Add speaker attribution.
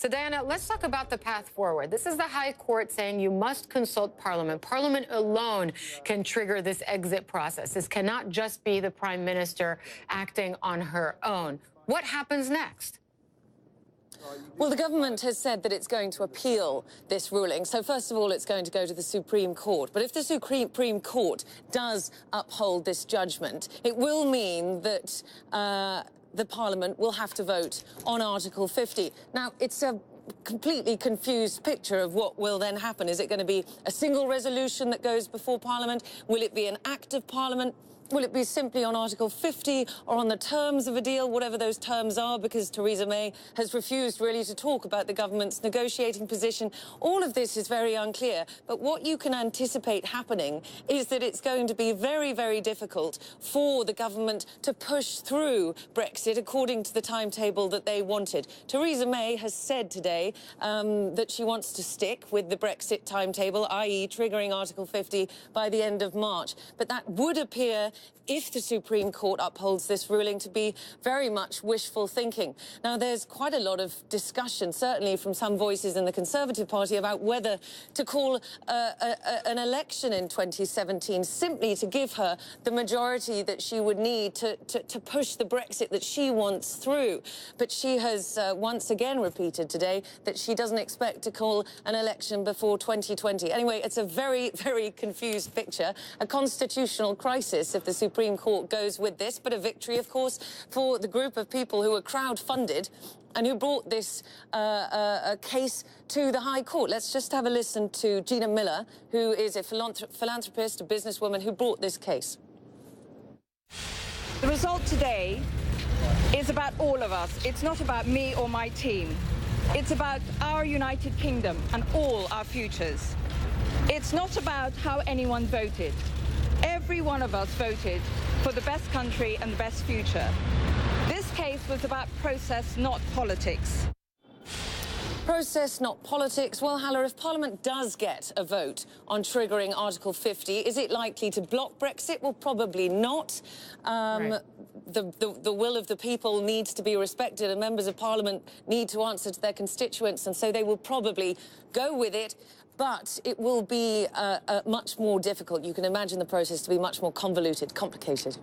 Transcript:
Speaker 1: So, Diana, let's talk about the path forward. This is the High Court saying you must consult Parliament. Parliament alone can trigger this exit process. This cannot just be the Prime Minister acting on her own. What happens next?
Speaker 2: Well, the government has said that it's going to appeal this ruling. So, first of all, it's going to go to the Supreme Court. But if the Supreme Court does uphold this judgment, it will mean that the Parliament will have to vote on Article 50. Now, it's a completely confused picture of what will then happen. Is it going to be a single resolution that goes before Parliament? Will it be an act of Parliament? Will it be simply on Article 50 or on the terms of a deal, whatever those terms are, because Theresa May has refused really to talk about the government's negotiating position? All of this is very unclear. But what you can anticipate happening is that it's going to be very, very difficult for the government to push through Brexit according to the timetable that they wanted. Theresa May has said today that she wants to stick with the Brexit timetable, i.e. triggering Article 50 by the end of March. But that would appear, if the Supreme Court upholds this ruling, to be very much wishful thinking. Now, there's quite a lot of discussion, certainly from some voices in the Conservative Party, about whether to call an election in 2017 simply to give her the majority that she would need to push the Brexit that she wants through. But she has once again repeated today that she doesn't expect to call an election before 2020. Anyway, it's a very, very confused picture, a constitutional crisis if the Supreme Court goes with this, but a victory, of course, for the group of people who were crowd-funded and who brought this case to the High Court. Let's just have a listen to Gina Miller, who is a philanthropist, a businesswoman who brought this case.
Speaker 3: The result today is about all of us. It's not about me or my team. It's about our United Kingdom and all our futures. It's not about how anyone voted. Every one of us voted for the best country and the best future. This case was about process, not politics.
Speaker 2: Process, not politics. Well, Haller, if Parliament does get a vote on triggering Article 50, is it likely to block Brexit? Well, probably not.
Speaker 1: Right.
Speaker 2: The will of the people needs to be respected, and members of Parliament need to answer to their constituents, and so they will probably go with it. But it will be much more difficult. You can imagine the process to be much more convoluted, complicated.